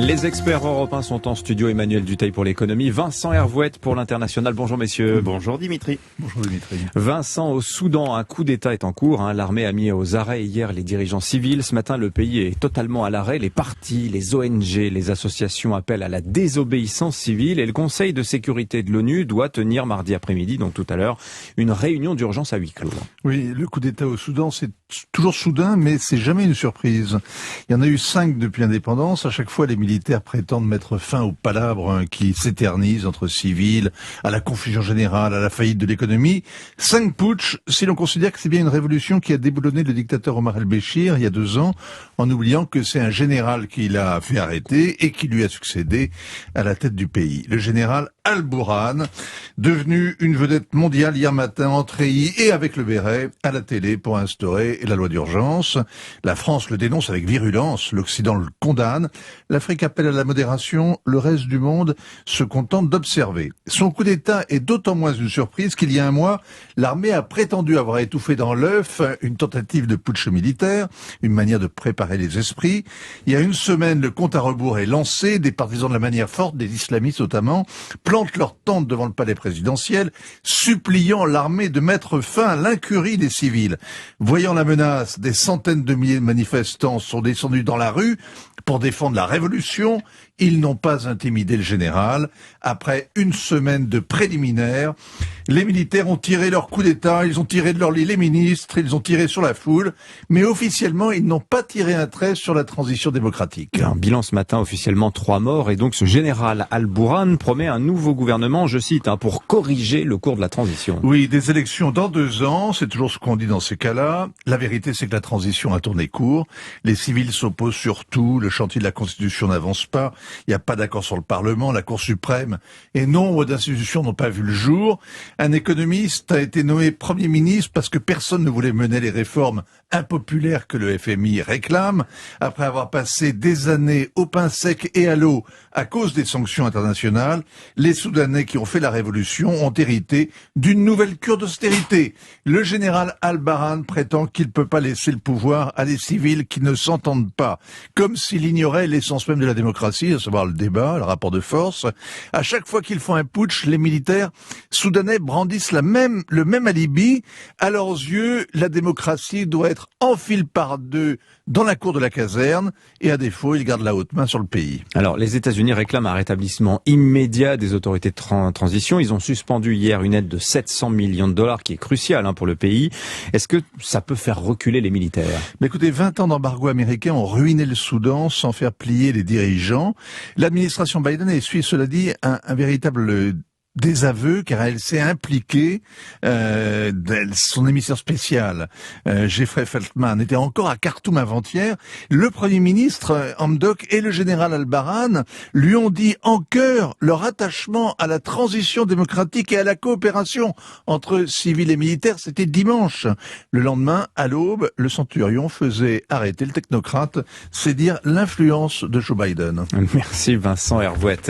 Les experts européens sont en studio. Emmanuel Dutheil pour l'économie, Vincent Hervouette pour l'international. Bonjour messieurs. Bonjour Dimitri. Bonjour Dimitri. Vincent, au Soudan, un coup d'État est en cours. L'armée a mis aux arrêts hier les dirigeants civils. Ce matin, le pays est totalement à l'arrêt. Les partis, les ONG, les associations appellent à la désobéissance civile. Et le Conseil de sécurité de l'ONU doit tenir mardi après-midi, donc tout à l'heure, une réunion d'urgence à huis clos. Oui, le coup d'État au Soudan, c'est toujours soudain, mais c'est jamais une surprise. Il y en a eu 5 depuis l'indépendance. À chaque fois, les militaires prétendent mettre fin aux palabres qui s'éternisent entre civils, à la confusion générale, à la faillite de l'économie. 5 putschs, si l'on considère que c'est bien une révolution qui a déboulonné le dictateur Omar el-Béchir il y a 2 ans, en oubliant que c'est un général qui l'a fait arrêter et qui lui a succédé à la tête du pays. Le général Al-Bourhan, devenu une vedette mondiale hier matin en treillis et avec le béret à la télé pour instaurer la loi d'urgence. La France le dénonce avec virulence, l'Occident le condamne, l'Afrique appelle à la modération, le reste du monde se contente d'observer. Son coup d'État est d'autant moins une surprise qu'il y a un mois, l'armée a prétendu avoir étouffé dans l'œuf une tentative de putsch militaire, une manière de préparer les esprits. Il y a une semaine, le compte à rebours est lancé, des partisans de la manière forte, des islamistes notamment, plantent leur tente devant le palais présidentiel, suppliant l'armée de mettre fin à l'incurie des civils. Voyant la menace, des centaines de milliers de manifestants sont descendus dans la rue pour défendre la révolution. Ils n'ont pas intimidé le général. Après une semaine de préliminaires, les militaires ont tiré leur coup d'État, ils ont tiré de leur lit les ministres, ils ont tiré sur la foule, mais officiellement, ils n'ont pas tiré un trait sur la transition démocratique. Un bilan ce matin, officiellement 3 morts, et donc ce général Al-Bourhan promet un nouveau gouvernement, je cite, pour corriger le cours de la transition. Oui, des élections dans 2 ans, c'est toujours ce qu'on dit dans ces cas-là. La vérité, c'est que la transition a tourné court. Les civils s'opposent sur tout, le chantier de la Constitution n'avance pas, il n'y a pas d'accord sur le Parlement, la Cour suprême et nombre d'institutions n'ont pas vu le jour. Un économiste a été nommé Premier ministre parce que personne ne voulait mener les réformes impopulaires que le FMI réclame. Après avoir passé des années au pain sec et à l'eau à cause des sanctions internationales, les Soudanais qui ont fait la révolution ont hérité d'une nouvelle cure d'austérité. Le général Al-Bourhan prétend qu'il ne peut pas laisser le pouvoir à des civils qui ne s'entendent pas, comme s'il ignorait l'essence même de la démocratie, à savoir le débat, le rapport de force. À chaque fois qu'ils font un putsch, les militaires soudanais brandissent le même alibi. À leurs yeux, la démocratie doit être enfilée par 2 dans la cour de la caserne et à défaut, ils gardent la haute main sur le pays. Alors, les États-Unis réclament un rétablissement immédiat des autorités de transition. Ils ont suspendu hier une aide de 700 millions de dollars qui est cruciale pour le pays. Est-ce que ça peut faire reculer les militaires? Mais écoutez, 20 ans d'embargo américain ont ruiné le Soudan sans faire plier les dirigeants. L'administration Biden essuie, cela dit, un véritable désaveu, car elle s'est impliquée. Son émissaire spécial, Jeffrey Feltman, était encore à Khartoum avant-hier. Le Premier ministre, Hamdok, et le général Al-Bourhan lui ont dit en chœur leur attachement à la transition démocratique et à la coopération entre civils et militaires. C'était dimanche. Le lendemain, à l'aube, le centurion faisait arrêter le technocrate. C'est dire l'influence de Joe Biden. Merci Vincent Hervouette.